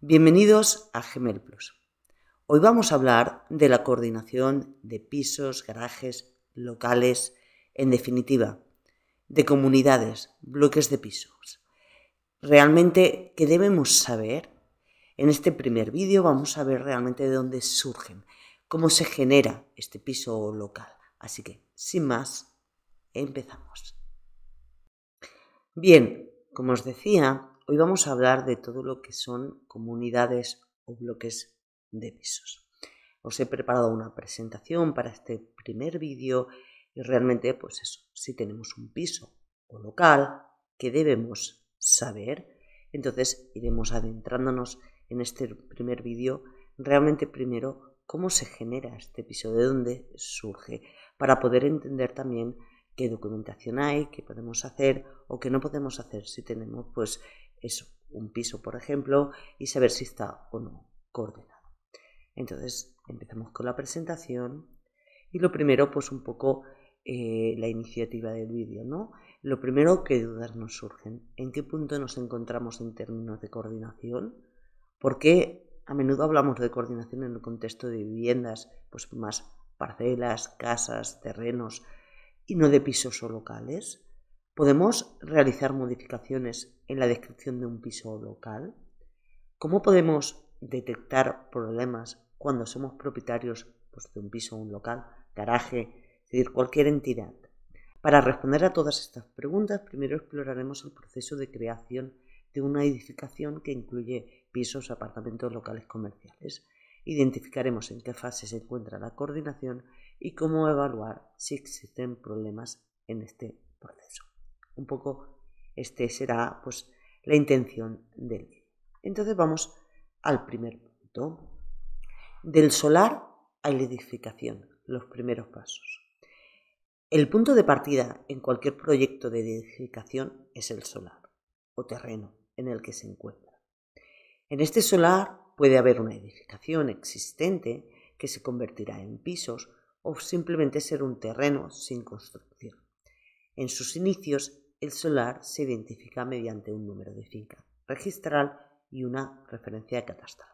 Bienvenidos a Gmail Plus. Hoy vamos a hablar de la coordinación de pisos, garajes, locales, en definitiva, de comunidades, bloques de pisos. Realmente, ¿qué debemos saber? En este primer vídeo vamos a ver realmente de dónde surgen, cómo se genera este piso local. Así que, sin más, empezamos. Bien, como os decía, hoy vamos a hablar de todo lo que son comunidades o bloques de pisos. Os he preparado una presentación para este primer vídeo y realmente, pues eso, si tenemos un piso o local que debemos saber, entonces iremos adentrándonos en este primer vídeo realmente primero cómo se genera este piso, de dónde surge, para poder entender también qué documentación hay, qué podemos hacer o qué no podemos hacer si tenemos pues eso, un piso por ejemplo, y saber si está o no coordenado. Entonces empezamos con la presentación y lo primero pues un poco la iniciativa del vídeo, ¿no? Lo primero, ¿qué dudas nos surgen? ¿En qué punto nos encontramos en términos de coordinación? Porque a menudo hablamos de coordinación en el contexto de viviendas, pues más parcelas, casas, terrenos, y no de pisos o locales. ¿Podemos realizar modificaciones en la descripción de un piso local? ¿Cómo podemos detectar problemas cuando somos propietarios pues, de un piso o un local, garaje, es decir, cualquier entidad? Para responder a todas estas preguntas, primero exploraremos el proceso de creación de una edificación que incluye pisos, apartamentos, locales comerciales. Identificaremos en qué fase se encuentra la coordinación y cómo evaluar si existen problemas en este proceso. Un poco este será pues la intención del vídeo. Entonces vamos al primer punto. Del solar a la edificación, los primeros pasos. El punto de partida en cualquier proyecto de edificación es el solar o terreno en el que se encuentra. En este solar puede haber una edificación existente que se convertirá en pisos o simplemente ser un terreno sin construcción. En sus inicios, el solar se identifica mediante un número de finca registral y una referencia catastral.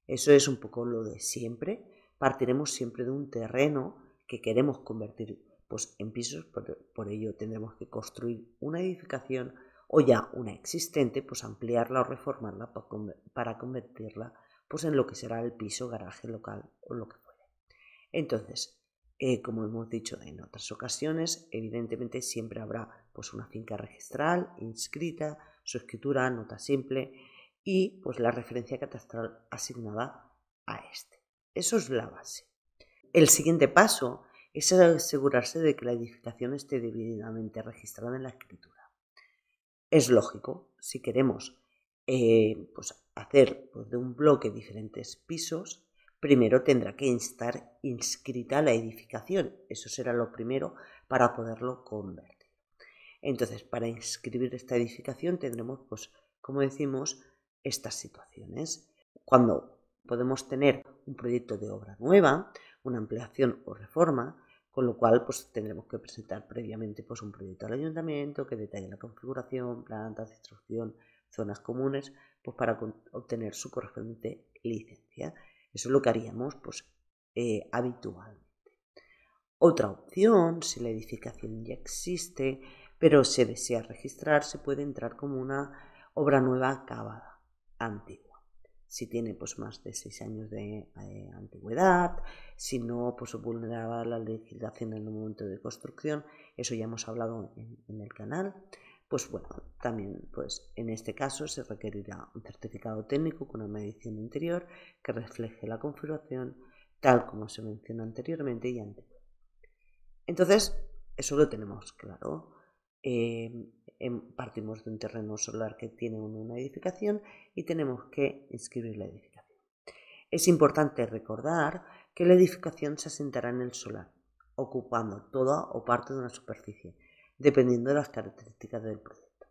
Eso es un poco lo de siempre. Partiremos siempre de un terreno que queremos convertir pues, en pisos, por ello tendremos que construir una edificación o ya una existente, pues ampliarla o reformarla para convertirla pues, en lo que será el piso, garaje, local o lo que fuere. Entonces, como hemos dicho en otras ocasiones, evidentemente siempre habrá pues, una finca registral, inscrita, su escritura, nota simple y pues, la referencia catastral asignada a este. Eso es la base. El siguiente paso es asegurarse de que la edificación esté debidamente registrada en la escritura. Es lógico, si queremos pues hacer pues de un bloque diferentes pisos, primero tendrá que estar inscrita la edificación. Eso será lo primero para poderlo convertir. Entonces, para inscribir esta edificación tendremos, pues, como decimos, estas situaciones. Cuando podemos tener un proyecto de obra nueva, una ampliación o reforma, con lo cual pues, tendremos que presentar previamente pues, un proyecto al ayuntamiento que detalle la configuración, plantas, instrucción, zonas comunes, pues, para obtener su correspondiente licencia. Eso es lo que haríamos pues, habitualmente. Otra opción, si la edificación ya existe, pero se desea registrar, se puede entrar como una obra nueva acabada, antigua. Si tiene pues, más de 6 años de antigüedad, si no pues, vulneraba la legislación en el momento de construcción, eso ya hemos hablado en el canal, pues bueno, también pues, en este caso se requerirá un certificado técnico con una medición interior que refleje la configuración tal como se menciona anteriormente y anteriormente. Entonces, eso lo tenemos claro. Partimos de un terreno solar que tiene una edificación y tenemos que inscribir la edificación. Es importante recordar que la edificación se asentará en el solar, ocupando toda o parte de una superficie, dependiendo de las características del proyecto.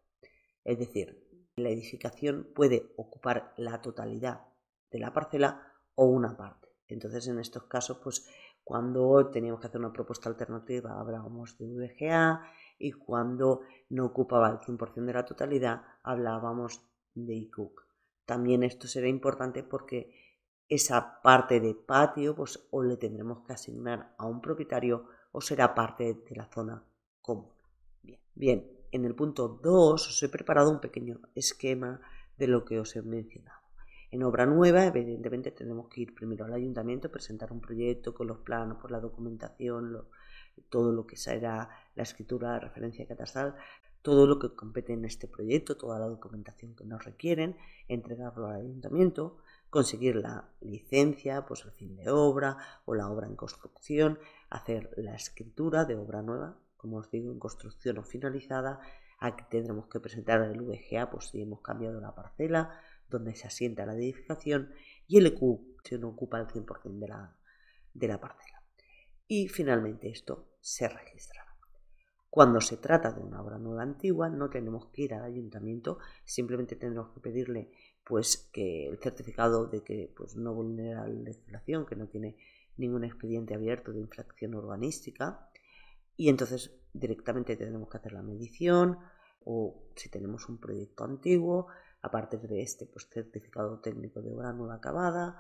Es decir, la edificación puede ocupar la totalidad de la parcela o una parte. Entonces, en estos casos, pues cuando teníamos que hacer una propuesta alternativa hablábamos de VGA y cuando no ocupaba el 100% de la totalidad hablábamos de ICUC. También esto será importante porque esa parte de patio pues o le tendremos que asignar a un propietario o será parte de la zona común. Bien, en el punto 2 os he preparado un pequeño esquema de lo que os he mencionado. En obra nueva, evidentemente, tenemos que ir primero al ayuntamiento, presentar un proyecto con los planos, por la documentación, todo lo que será la escritura, la referencia catastral, todo lo que compete en este proyecto, toda la documentación que nos requieren, entregarlo al ayuntamiento, conseguir la licencia, pues el fin de obra o la obra en construcción, hacer la escritura de obra nueva, como os digo, en construcción o finalizada. Aquí tendremos que presentar el VGA, pues si hemos cambiado la parcela donde se asienta la edificación, y el EQ si no ocupa el 100% de la parcela. Y finalmente esto se registrará. Cuando se trata de una obra nueva antigua, no tenemos que ir al ayuntamiento, simplemente tendremos que pedirle pues que el certificado de que pues, no vulnera la legislación, que no tiene ningún expediente abierto de infracción urbanística, y entonces directamente tenemos que hacer la medición, o si tenemos un proyecto antiguo, a partir de este pues, certificado técnico de obra nueva acabada,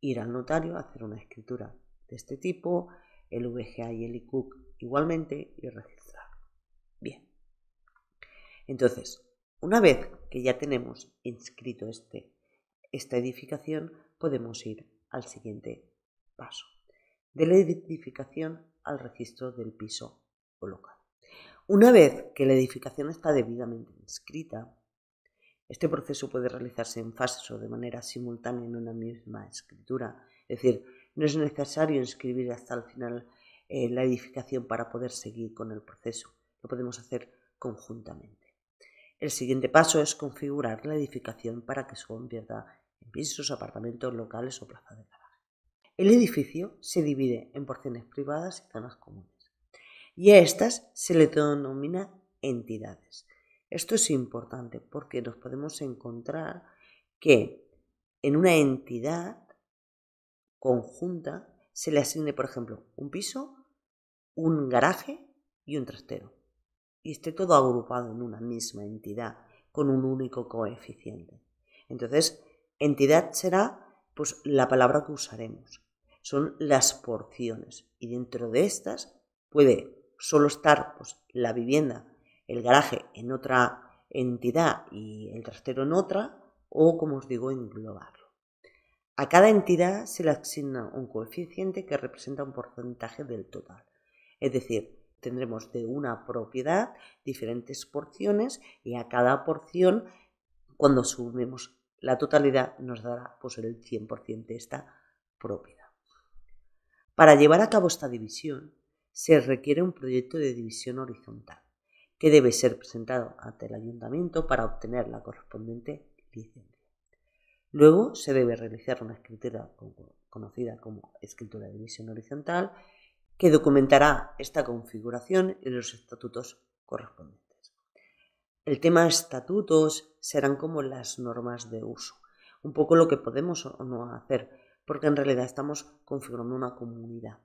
ir al notario, hacer una escritura de este tipo, el VGA y el ICUC igualmente, y registrar. Bien, entonces, una vez que ya tenemos inscrito esta edificación, podemos ir al siguiente paso, de la edificación al registro del piso o local. Una vez que la edificación está debidamente inscrita, este proceso puede realizarse en fases o de manera simultánea en una misma escritura, es decir, no es necesario inscribir hasta el final la edificación para poder seguir con el proceso, lo podemos hacer conjuntamente. El siguiente paso es configurar la edificación para que se convierta en pisos, apartamentos, locales o plaza de garaje. El edificio se divide en porciones privadas y zonas comunes, y a estas se le denomina entidades. Esto es importante porque nos podemos encontrar que en una entidad conjunta se le asigne, por ejemplo, un piso, un garaje y un trastero, y esté todo agrupado en una misma entidad con un único coeficiente. Entonces, entidad será pues la palabra que usaremos. Son las porciones, y dentro de estas puede solo estar pues, la vivienda, el garaje en otra entidad y el trastero en otra, o como os digo, englobarlo. A cada entidad se le asigna un coeficiente que representa un porcentaje del total. Es decir, tendremos de una propiedad diferentes porciones, y a cada porción, cuando sumemos la totalidad, nos dará pues, el 100% de esta propiedad. Para llevar a cabo esta división, se requiere un proyecto de división horizontal, que debe ser presentado ante el ayuntamiento para obtener la correspondiente licencia. Luego se debe realizar una escritura conocida como escritura de división horizontal, que documentará esta configuración y los estatutos correspondientes. El tema estatutos serán como las normas de uso, un poco lo que podemos o no hacer, porque en realidad estamos configurando una comunidad.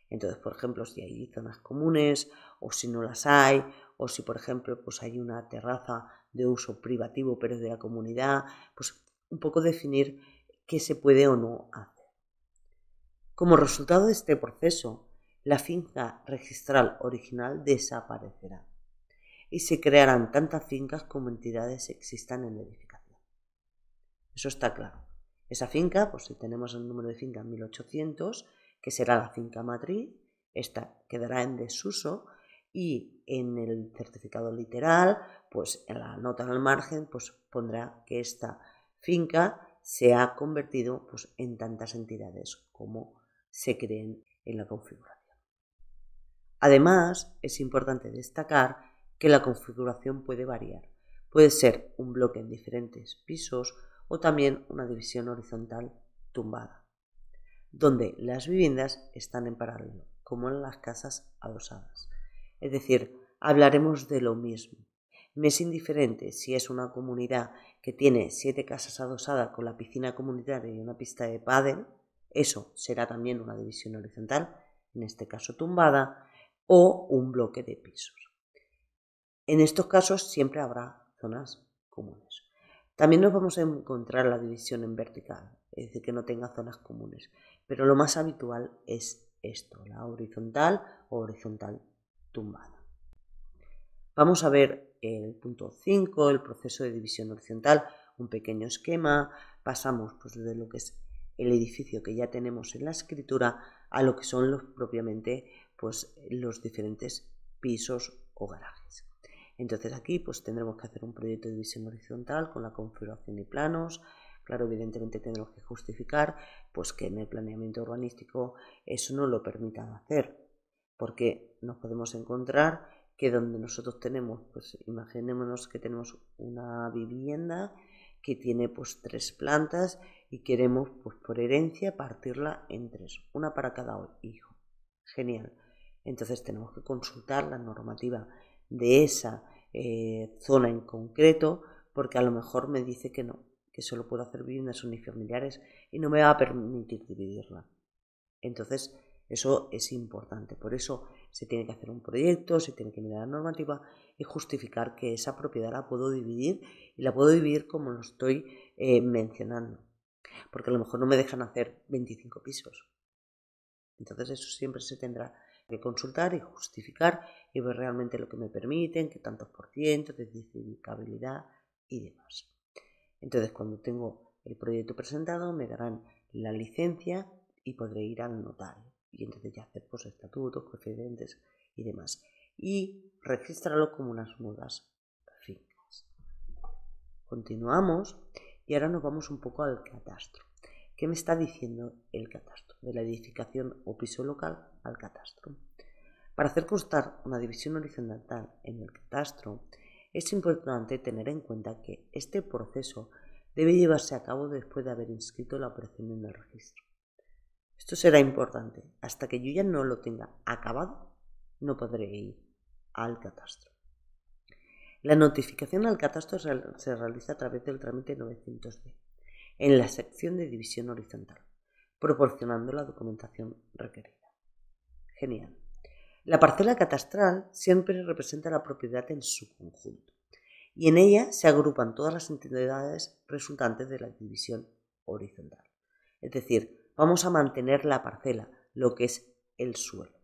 Entonces, por ejemplo, si hay zonas comunes o si no las hay, o si, por ejemplo, pues hay una terraza de uso privativo pero de la comunidad, pues un poco definir qué se puede o no hacer. Como resultado de este proceso, la finca registral original desaparecerá y se crearán tantas fincas como entidades existan en la edificación. Eso está claro. Esa finca, pues si tenemos el número de finca 1800, que será la finca matriz, esta quedará en desuso, y en el certificado literal, pues en la nota al margen, pues pondrá que esta finca se ha convertido pues, en tantas entidades como se creen en la configuración. Además, es importante destacar que la configuración puede variar. Puede ser un bloque en diferentes pisos o también una división horizontal tumbada, donde las viviendas están en paralelo, como en las casas adosadas. Es decir, hablaremos de lo mismo. Me es indiferente si es una comunidad que tiene 7 casas adosadas con la piscina comunitaria y una pista de pádel, eso será también una división horizontal, en este caso tumbada, o un bloque de pisos. En estos casos siempre habrá zonas comunes. También nos vamos a encontrar la división en vertical, es decir, que no tenga zonas comunes, pero lo más habitual es esto, la horizontal o horizontal tumbada. Vamos a ver el punto 5, el proceso de división horizontal, un pequeño esquema. Pasamos pues, de lo que es el edificio que ya tenemos en la escritura a lo que son propiamente pues, los diferentes pisos o garajes. Entonces aquí pues, tendremos que hacer un proyecto de división horizontal con la configuración y planos. Claro, evidentemente tendremos que justificar pues, que en el planeamiento urbanístico eso no lo permitan hacer, porque nos podemos encontrar que donde nosotros tenemos, pues imaginémonos que tenemos una vivienda que tiene pues 3 plantas y queremos pues por herencia partirla en 3, una para cada hijo. Genial. Entonces tenemos que consultar la normativa de esa zona en concreto, porque a lo mejor me dice que no, que solo puedo hacer viviendas unifamiliares y no me va a permitir dividirla. Entonces eso es importante, por eso se tiene que hacer un proyecto, se tiene que mirar la normativa y justificar que esa propiedad la puedo dividir y la puedo dividir como lo estoy mencionando, porque a lo mejor no me dejan hacer 25 pisos. Entonces eso siempre se tendrá que consultar y justificar y ver realmente lo que me permiten, qué tantos por ciento de edificabilidad y demás. Entonces cuando tengo el proyecto presentado me darán la licencia y podré ir al notario y entonces ya hacer pues estatutos, coeficientes y demás y registrarlo como unas nuevas fincas. Continuamos y ahora nos vamos un poco al catastro. ¿Qué me está diciendo el catastro? De la edificación o piso local al catastro. Para hacer constar una división horizontal en el catastro es importante tener en cuenta que este proceso debe llevarse a cabo después de haber inscrito la operación en el registro. Esto será importante. Hasta que yo ya no lo tenga acabado, no podré ir al catastro. La notificación al catastro se realiza a través del trámite 900D, en la sección de división horizontal, proporcionando la documentación requerida. Genial. La parcela catastral siempre representa la propiedad en su conjunto y en ella se agrupan todas las entidades resultantes de la división horizontal. Es decir, vamos a mantener la parcela, lo que es el suelo.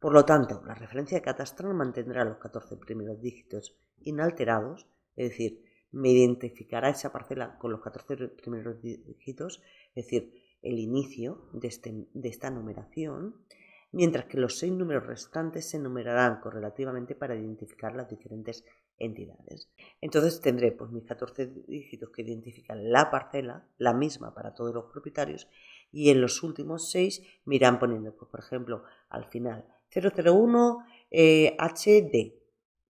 Por lo tanto, la referencia catastral mantendrá los 14 primeros dígitos inalterados, es decir, me identificará esa parcela con los 14 primeros dígitos, es decir, el inicio de esta numeración, mientras que los 6 números restantes se numerarán correlativamente para identificar las diferentes entidades. Entonces tendré pues, mis 14 dígitos que identifican la parcela, la misma para todos los propietarios, y en los últimos 6 me irán poniendo, pues, por ejemplo, al final 001 HD,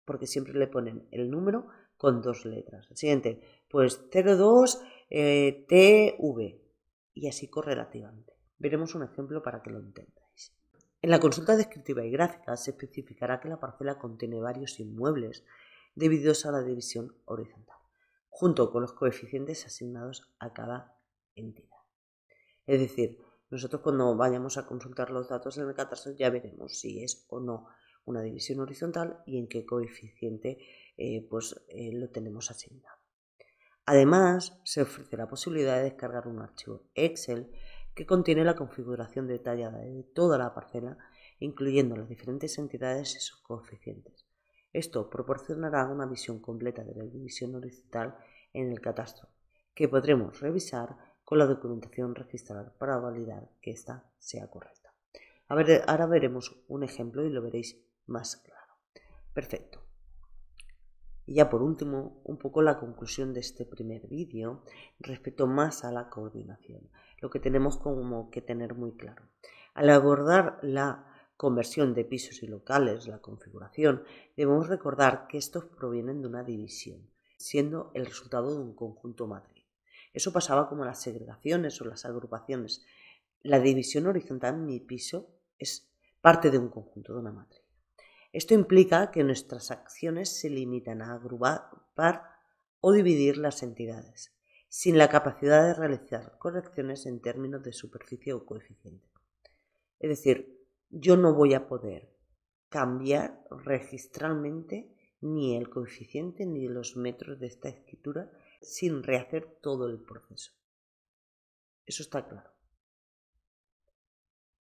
porque siempre le ponen el número con 2 letras. El siguiente, pues 02 TV, y así correlativamente. Veremos un ejemplo para que lo entendáis. En la consulta descriptiva y gráfica se especificará que la parcela contiene varios inmuebles debidos a la división horizontal, junto con los coeficientes asignados a cada entidad. Es decir, nosotros cuando vayamos a consultar los datos en el catastro ya veremos si es o no una división horizontal y en qué coeficiente lo tenemos asignado. Además, se ofrece la posibilidad de descargar un archivo Excel que contiene la configuración detallada de toda la parcela, incluyendo las diferentes entidades y sus coeficientes. Esto proporcionará una visión completa de la división horizontal en el catastro, que podremos revisar con la documentación registral para validar que ésta sea correcta. Ahora veremos un ejemplo y lo veréis más claro. Perfecto. Y ya por último, un poco la conclusión de este primer vídeo respecto más a la coordinación. Lo que tenemos como que tener muy claro. Al abordar la conversión de pisos y locales, la configuración, debemos recordar que estos provienen de una división, siendo el resultado de un conjunto matriz. Eso pasaba como las segregaciones o las agrupaciones. La división horizontal en mi piso es parte de un conjunto, de una matriz. Esto implica que nuestras acciones se limitan a agrupar o dividir las entidades, sin la capacidad de realizar correcciones en términos de superficie o coeficiente. Es decir, yo no voy a poder cambiar registralmente ni el coeficiente ni los metros de esta escritura sin rehacer todo el proceso. Eso está claro.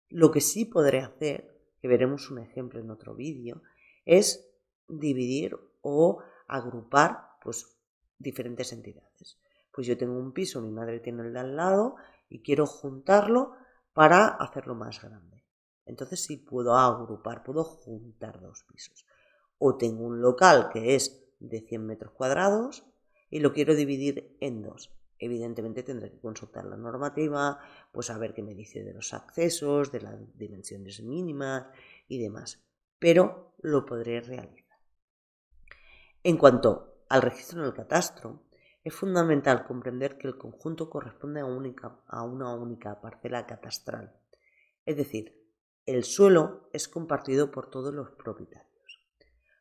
Lo que sí podré hacer, que veremos un ejemplo en otro vídeo, es dividir o agrupar pues, diferentes entidades. Pues yo tengo un piso, mi madre tiene el de al lado y quiero juntarlo para hacerlo más grande. Entonces sí puedo agrupar, puedo juntar dos pisos. O tengo un local que es de 100 metros cuadrados y lo quiero dividir en dos. Evidentemente tendré que consultar la normativa, pues a ver qué me dice de los accesos, de las dimensiones mínimas y demás. Pero lo podré realizar. En cuanto al registro en el catastro, es fundamental comprender que el conjunto corresponde a una única parcela catastral. Es decir, el suelo es compartido por todos los propietarios.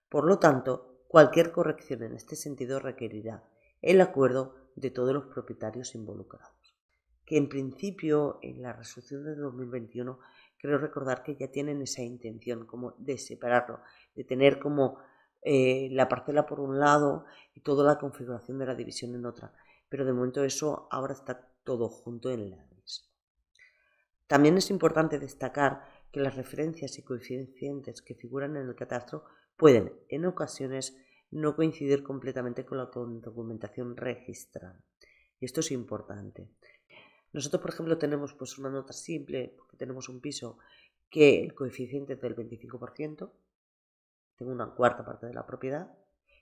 Por lo tanto, cualquier corrección en este sentido requerirá el acuerdo de todos los propietarios involucrados. Que en principio, en la resolución de 2021, creo recordar que ya tienen esa intención como de separarlo, de tener como la parcela por un lado y toda la configuración de la división en otra. Pero de momento eso ahora está todo junto en la misma. También es importante destacar que las referencias y coeficientes que figuran en el catastro pueden, en ocasiones, no coincidir completamente con la documentación registral. Y esto es importante. Nosotros, por ejemplo, tenemos pues una nota simple, porque tenemos un piso que el coeficiente es del 25%, tengo una cuarta parte de la propiedad,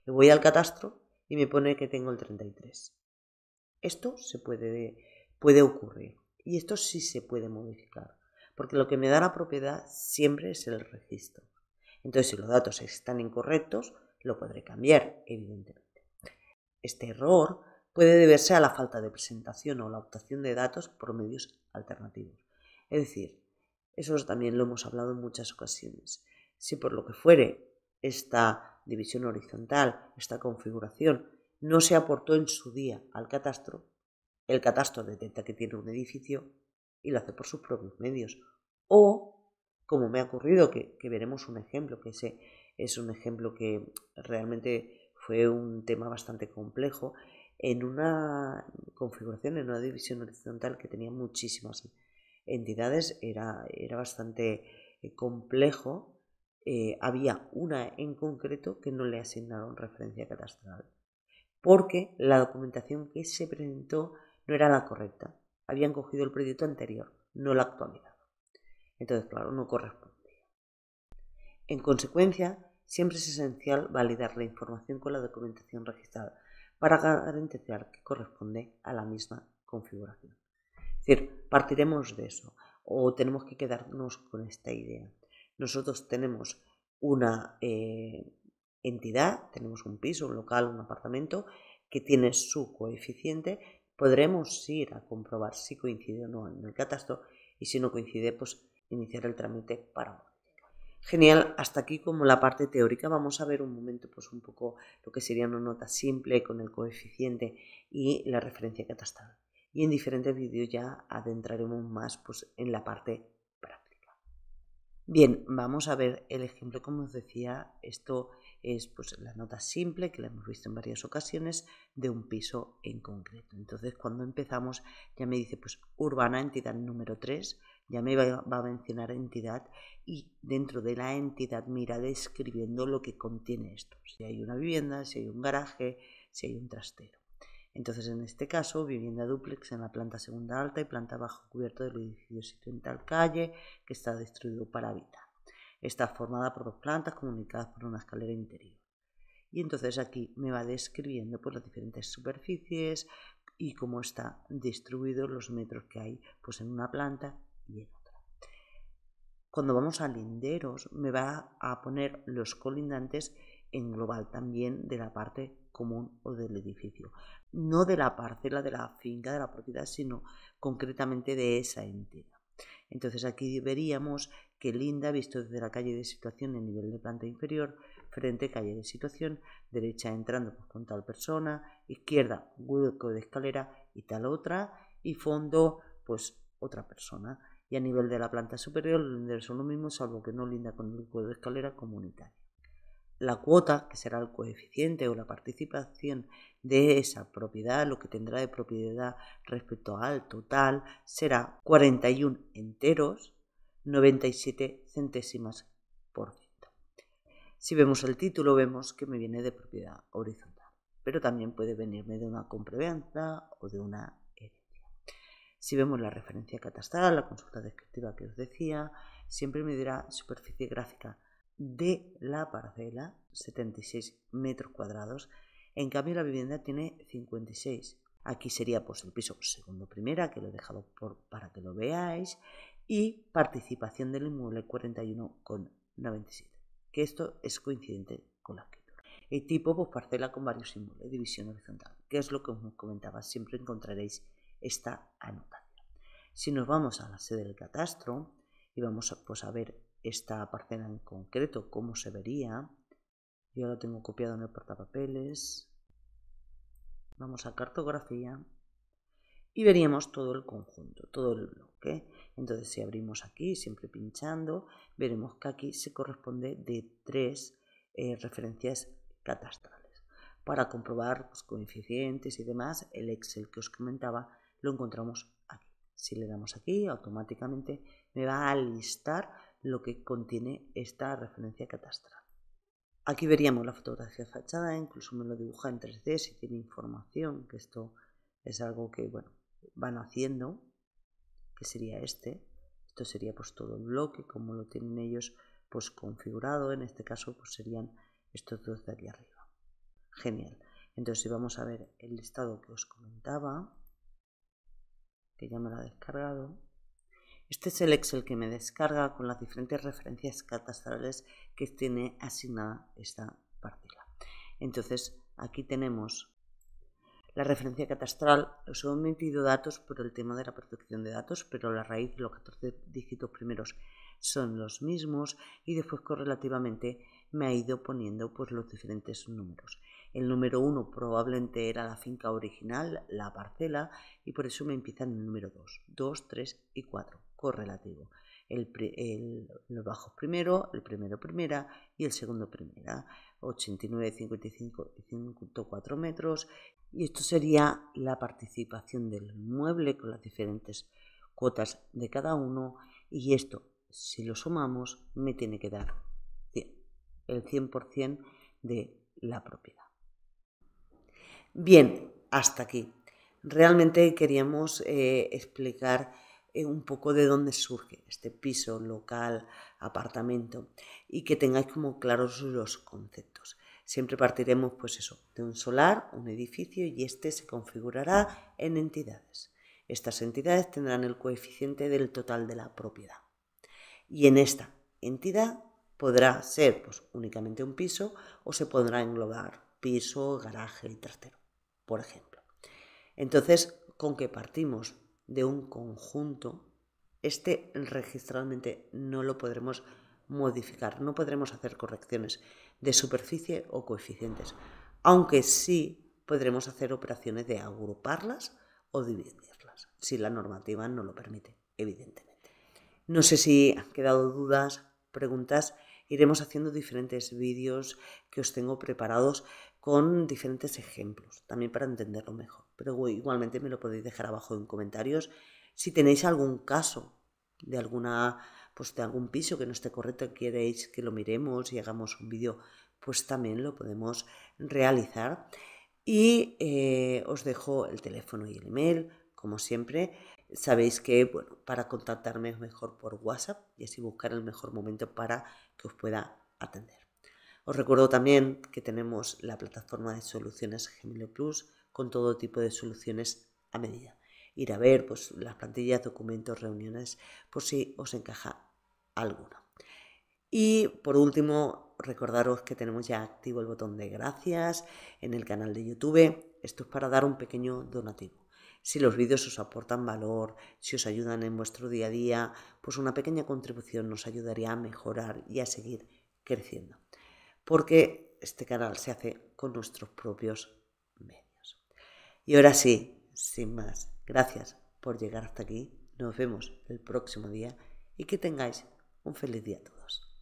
y voy al catastro y me pone que tengo el 33%. Esto se puede ocurrir y esto sí se puede modificar, porque lo que me da la propiedad siempre es el registro. Entonces, si los datos están incorrectos, lo podré cambiar, evidentemente. Este error puede deberse a la falta de presentación o la obtención de datos por medios alternativos. Es decir, eso también lo hemos hablado en muchas ocasiones. Si por lo que fuere esta división horizontal, esta configuración, no se aportó en su día al catastro, el catastro detecta que tiene un edificio y lo hace por sus propios medios. O, como me ha ocurrido, que veremos un ejemplo, que ese es un ejemplo que realmente fue un tema bastante complejo, en una configuración, en una división horizontal que tenía muchísimas entidades, era bastante complejo. Había una en concreto que no le asignaron referencia catastral, porque la documentación que se presentó no era la correcta. Habían cogido el proyecto anterior, no la actualidad. Entonces, claro, no correspondía. En consecuencia, siempre es esencial validar la información con la documentación registrada para garantizar que corresponde a la misma configuración. Es decir, partiremos de eso o tenemos que quedarnos con esta idea. Nosotros tenemos una entidad, tenemos un piso, un local, un apartamento que tiene su coeficiente, podremos ir a comprobar si coincide o no en el catastro y si no coincide, pues iniciar el trámite para modificar. Genial, hasta aquí como la parte teórica. Vamos a ver un momento pues un poco lo que sería una nota simple con el coeficiente y la referencia catastral. Y en diferentes vídeos ya adentraremos más pues en la parte práctica. Bien, vamos a ver el ejemplo, como os decía, esto es pues la nota simple que la hemos visto en varias ocasiones de un piso en concreto. Entonces cuando empezamos ya me dice pues urbana, entidad número 3, ya me va a mencionar entidad y dentro de la entidad me irá describiendo lo que contiene esto, si hay una vivienda, si hay un garaje, si hay un trastero. Entonces, en este caso, vivienda dúplex en la planta segunda alta y planta bajo cubierto del edificio situado en tal calle que está distribuido para habitar. Está formada por dos plantas comunicadas por una escalera interior. Y entonces aquí me va describiendo pues, las diferentes superficies y cómo está distribuidos los metros que hay pues, en una planta y en otra. Cuando vamos a linderos, me va a poner los colindantes en global también de la parte común o del edificio, no de la parcela de la finca, de la propiedad, sino concretamente de esa entidad. Entonces aquí veríamos que linda visto desde la calle de situación en nivel de planta inferior, frente calle de situación, derecha entrando pues, con tal persona, izquierda hueco de escalera y tal otra, y fondo pues otra persona. Y a nivel de la planta superior los linderos son lo mismo, salvo que no linda con el hueco de escalera comunitaria. la cuota, que será el coeficiente o la participación de esa propiedad, lo que tendrá de propiedad respecto al total, será 41 enteros, 97 centésimas por ciento. Si vemos el título, vemos que me viene de propiedad horizontal, pero también puede venirme de una compraventa o de una herencia. Si vemos la referencia catastral, la consulta descriptiva que os decía, siempre me dirá superficie gráfica de la parcela, 76 metros cuadrados. En cambio, la vivienda tiene 56. Aquí sería pues el piso segundo primera, que lo he dejado para que lo veáis, y participación del inmueble 41,97, que esto es coincidente con la escritura. El tipo, pues parcela con varios inmuebles, división horizontal, que es lo que os comentaba, siempre encontraréis esta anotación. Si nos vamos a la sede del catastro y vamos a ver esta parcela en concreto, cómo se vería, yo lo tengo copiado en el portapapeles, vamos a cartografía y veríamos todo el conjunto, todo el bloque. Entonces si abrimos aquí, siempre pinchando, veremos que aquí se corresponde de 3 referencias catastrales. Para comprobar pues, coeficientes y demás, el Excel que os comentaba lo encontramos aquí. Si le damos aquí, automáticamente me va a listar lo que contiene esta referencia catastral. Aquí veríamos la fotografía de fachada, incluso me lo dibuja en 3D si tiene información, que esto es algo que bueno, van haciendo, que sería este. Esto sería pues todo el bloque, como lo tienen ellos pues configurado, en este caso pues serían estos dos de aquí arriba. Genial. Entonces si vamos a ver el listado que os comentaba, que ya me lo ha descargado, este es el Excel que me descarga con las diferentes referencias catastrales que tiene asignada esta parcela. Entonces aquí tenemos la referencia catastral. Os he omitido datos por el tema de la protección de datos, pero la raíz y los 14 dígitos primeros son los mismos y después correlativamente me ha ido poniendo pues los diferentes números. El número 1 probablemente era la finca original, la parcela, y por eso me empieza en el número 2, 2, 3 y 4, correlativo. Los bajos primero, el primero primera y el segundo primera, 89, 55 y 104 metros. Y esto sería la participación del inmueble con las diferentes cuotas de cada uno, y esto, si lo sumamos, me tiene que dar el 100% de la propiedad. Bien, hasta aquí. Realmente queríamos explicar un poco de dónde surge este piso, local, apartamento, y que tengáis como claros los conceptos. Siempre partiremos pues eso, de un solar, un edificio, y este se configurará en entidades. Estas entidades tendrán el coeficiente del total de la propiedad. Y en esta entidad podrá ser pues, únicamente un piso o se podrá englobar piso, garaje y trastero, por ejemplo. Entonces, con que partimos de un conjunto, este registralmente no lo podremos modificar, no podremos hacer correcciones de superficie o coeficientes, aunque sí podremos hacer operaciones de agruparlas o dividirlas, si la normativa no lo permite, evidentemente. No sé si han quedado dudas, preguntas. Iremos haciendo diferentes vídeos que os tengo preparados con diferentes ejemplos, también para entenderlo mejor. Pero igualmente me lo podéis dejar abajo en comentarios si tenéis algún caso de de algún piso que no esté correcto, queréis que lo miremos y hagamos un vídeo, pues también lo podemos realizar. Y os dejo el teléfono y el email, como siempre. Sabéis que bueno, para contactarme es mejor por WhatsApp y así buscar el mejor momento para que os pueda atender. Os recuerdo también que tenemos la plataforma de soluciones Gemelo Plus con todo tipo de soluciones a medida. Ir a ver pues, las plantillas, documentos, reuniones, por si os encaja alguna. Y por último, recordaros que tenemos ya activo el botón de gracias en el canal de YouTube. Esto es para dar un pequeño donativo. Si los vídeos os aportan valor, si os ayudan en vuestro día a día, pues una pequeña contribución nos ayudaría a mejorar y a seguir creciendo. Porque este canal se hace con nuestros propios medios. Y ahora sí, sin más, gracias por llegar hasta aquí. Nos vemos el próximo día y que tengáis un feliz día a todos.